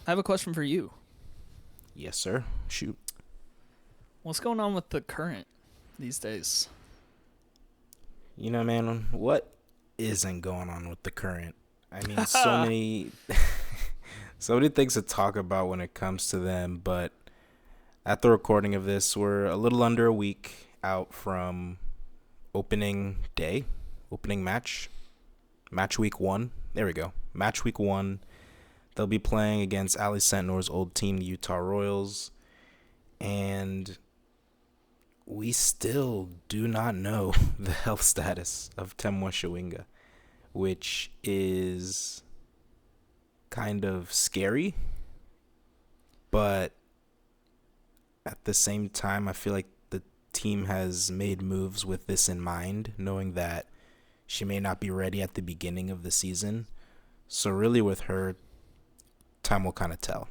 I have a question for you. Yes, sir. Shoot. What's going on with the current these days? Man, what isn't going on with the current? I mean, so many things to talk about when it comes to them, but at the recording of this, we're a little under a week out from opening day, opening match week 1. There we go. Match week 1. They'll be playing against Ali Sentnor's old team, the Utah Royals, and we still do not know the health status of Temwa, which is kind of scary, but at the same time, I feel like the team has made moves with this in mind, knowing that she may not be ready at the beginning of the season. So really with her, time will kind of tell.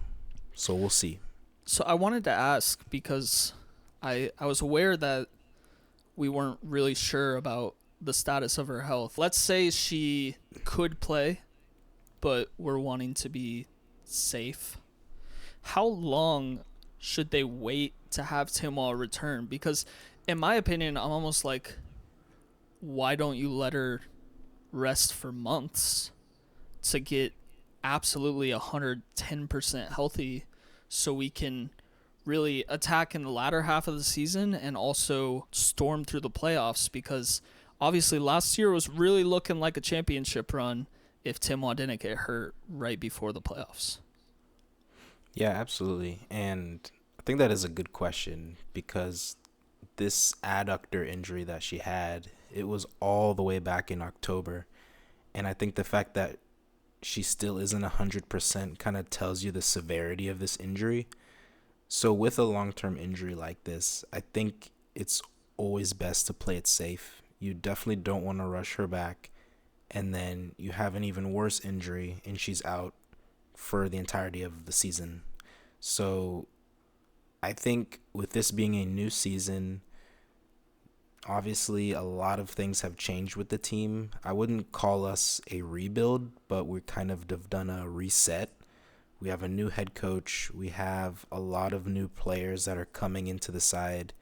So we'll see. So I wanted to ask because I was aware that we weren't really sure about the status of her health. Let's say she could play, but we're wanting to be safe. How long should they wait to have Temwa return? Because in my opinion, I'm almost like, why don't you let her rest for months to get absolutely 110% healthy so we can really attack in the latter half of the season and also storm through the playoffs? Because obviously last year was really looking like a championship run if Timwa didn't get hurt right before the playoffs. Yeah, absolutely. And I think that is a good question because this adductor injury that she had, it was all the way back in October. And I think the fact that she still isn't 100% kind of tells you the severity of this injury. So with a long-term injury like this, I think it's always best to play it safe. You definitely don't want to rush her back, and then you have an even worse injury and she's out for the entirety of the season. So I think with this being a new season, obviously a lot of things have changed with the team. I wouldn't call us a rebuild, but we kind of have done a reset. We have a new head coach. We have a lot of new players that are coming into the side.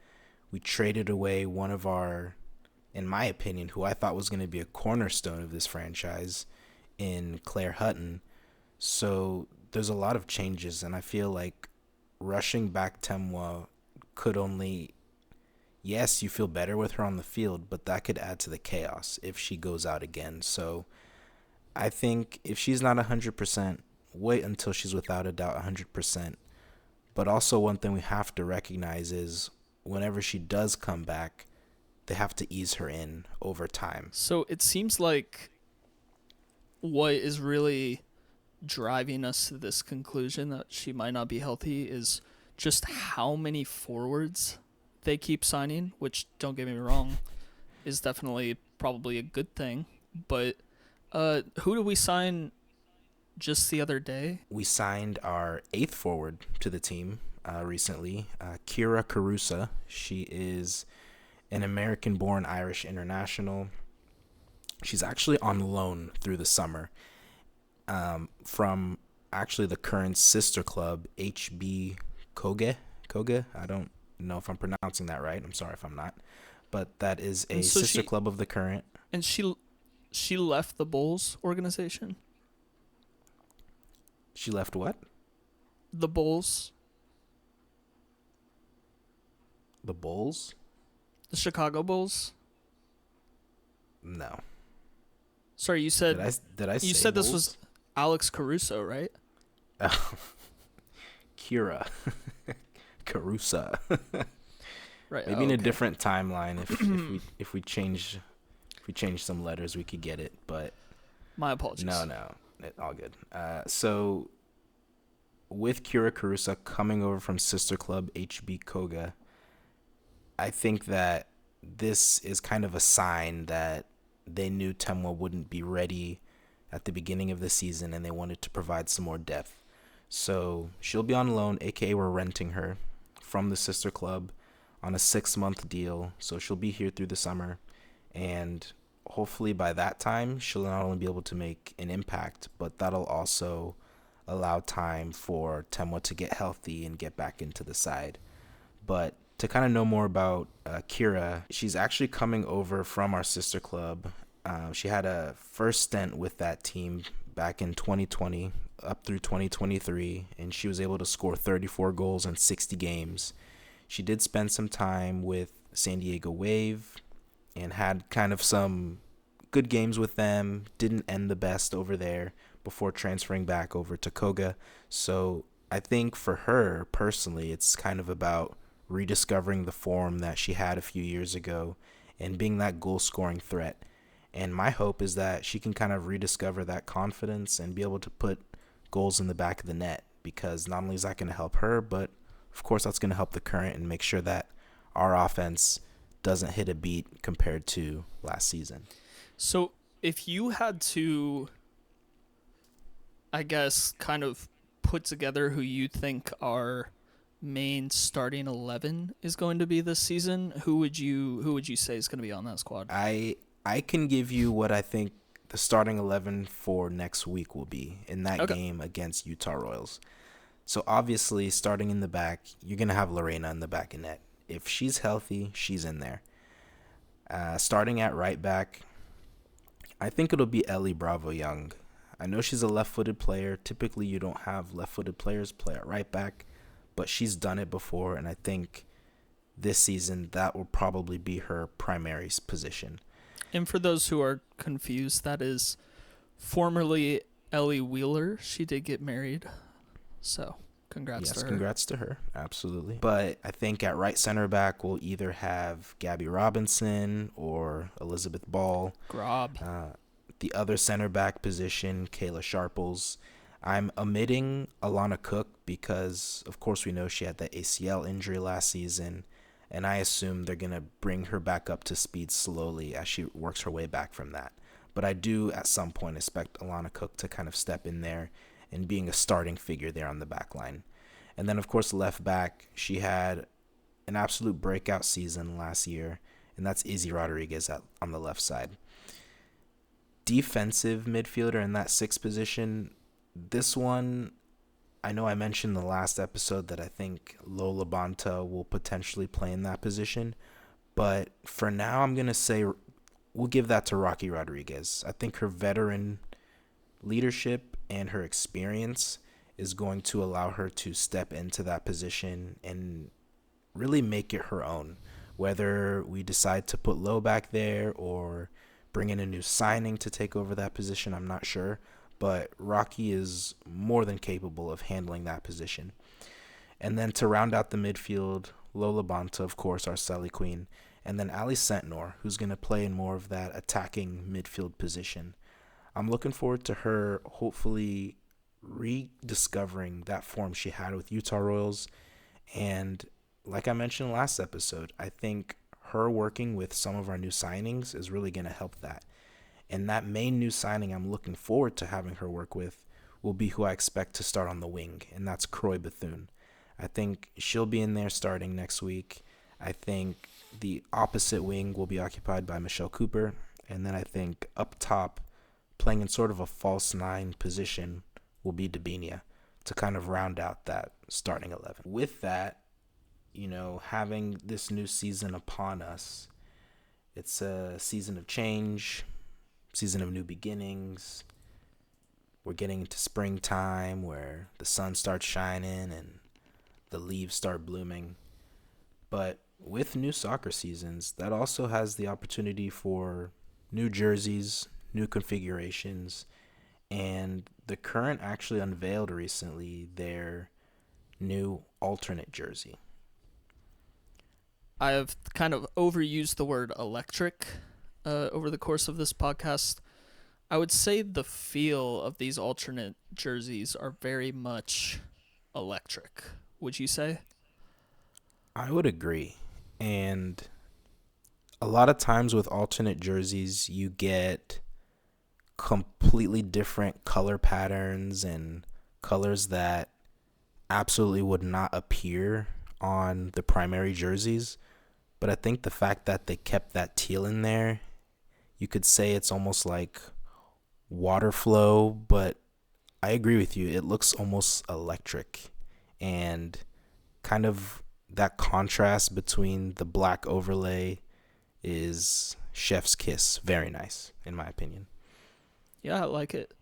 We traded away one of our, in my opinion, who I thought was going to be a cornerstone of this franchise in Claire Hutton. So there's a lot of changes, and I feel like rushing back Temwa could only, yes, you feel better with her on the field, but that could add to the chaos if she goes out again. So I think if she's not 100%, wait until she's without a doubt 100%. But also one thing we have to recognize is whenever she does come back, they have to ease her in over time. So it seems like what is really driving us to this conclusion that she might not be healthy is just how many forwards they keep signing, which, don't get me wrong, is definitely probably a good thing. But who did we sign just the other day? We signed our 8th forward to the team recently, Kira Carusa. She is an American-born Irish international. She's actually on loan through the summer from actually the current sister club, HB Koge. Koge? I don't know if I'm pronouncing that right. I'm sorry if I'm not. But that is a And so sister club of the current. And she left the Bulls organization? She left what? The Bulls? The Bulls? The Chicago Bulls? No. Sorry, you said Did I say you said Bulls? this was Alex Caruso, right? Kira Carusa. Right. Maybe in a okay. different timeline if we change some letters we could get it, but My apologies. no, all good. So with Kira Carusa coming over from sister club HB Koga, I think that this is kind of a sign that they knew Temwa wouldn't be ready at the beginning of the season and they wanted to provide some more depth. So she'll be on loan, aka we're renting her from the sister club on a 6-month deal. So she'll be here through the summer, and hopefully by that time she'll not only be able to make an impact, but that'll also allow time for Temwa to get healthy and get back into the side. But to kind of know more about Kira, she's actually coming over from our sister club. She had a first stint with that team back in 2020 up through 2023, and she was able to score 34 goals in 60 games. She did spend some time with San Diego Wave and had kind of some good games with them. Didn't end the best over there before transferring back over to Koga. So I think for her personally, it's kind of about rediscovering the form that she had a few years ago and being that goal scoring threat. And my hope is that she can kind of rediscover that confidence and be able to put goals in the back of the net, because not only is that going to help her, but of course that's going to help the current and make sure that our offense doesn't hit a beat compared to last season. So if you had to, I guess, kind of put together who you think our main starting 11 is going to be this season, who would you say is going to be on that squad? I can give you what I think the starting 11 for next week will be in that Okay. game against Utah Royals. So obviously, starting in the back, you're going to have Lorena in the back of net. If she's healthy, she's in there. Starting at right back, I think it'll be Ellie Bravo Young. I know she's a left-footed player. Typically, you don't have left-footed players play at right back, but she's done it before, and I think this season that will probably be her primary position. And for those who are confused, that is formerly Ellie Wheeler. She did get married, so congrats to her. Congrats to her, absolutely. But I think at right center back, we'll either have Gabby Robinson or Elizabeth Ball. Grob. The other center back position, Kayla Sharples. I'm omitting Alana Cook because, of course, we know she had that ACL injury last season, and I assume they're going to bring her back up to speed slowly as she works her way back from that. But I do, at some point, expect Alana Cook to kind of step in there and being a starting figure there on the back line. And then, of course, left back, she had an absolute breakout season last year, and that's Izzy Rodriguez on the left side. Defensive midfielder in that sixth position, this one, I know I mentioned in the last episode that I think Lola Banta will potentially play in that position, but for now I'm going to say we'll give that to Rocky Rodriguez. I think her veteran leadership and her experience is going to allow her to step into that position and really make it her own. Whether we decide to put Low back there or bring in a new signing to take over that position, I'm not sure. But Rocky is more than capable of handling that position. And then to round out the midfield, Lola Banta, of course, our Sally Queen. And then Ali Sentnor, who's going to play in more of that attacking midfield position. I'm looking forward to her hopefully rediscovering that form she had with Utah Royals. And like I mentioned last episode, I think her working with some of our new signings is really going to help that. And that main new signing I'm looking forward to having her work with will be who I expect to start on the wing, and that's Croy Bethune. I think she'll be in there starting next week. I think the opposite wing will be occupied by Michelle Cooper, and then I think up top, playing in sort of a false nine position, will be Dabinia to kind of round out that starting 11. With that, having this new season upon us, it's a season of change, season of new beginnings. We're getting into springtime where the sun starts shining and the leaves start blooming. But with new soccer seasons, that also has the opportunity for new jerseys, new configurations, and the Current actually unveiled recently their new alternate jersey. I have kind of overused the word electric over the course of this podcast. I would say the feel of these alternate jerseys are very much electric. Would you say? I would agree. And a lot of times with alternate jerseys, you get completely different color patterns and colors that absolutely would not appear on the primary jerseys. But I think the fact that they kept that teal in there, you could say it's almost like water flow, but I agree with you. It looks almost electric, and kind of that contrast between the black overlay is chef's kiss. Very nice, in my opinion. Yeah, I like it.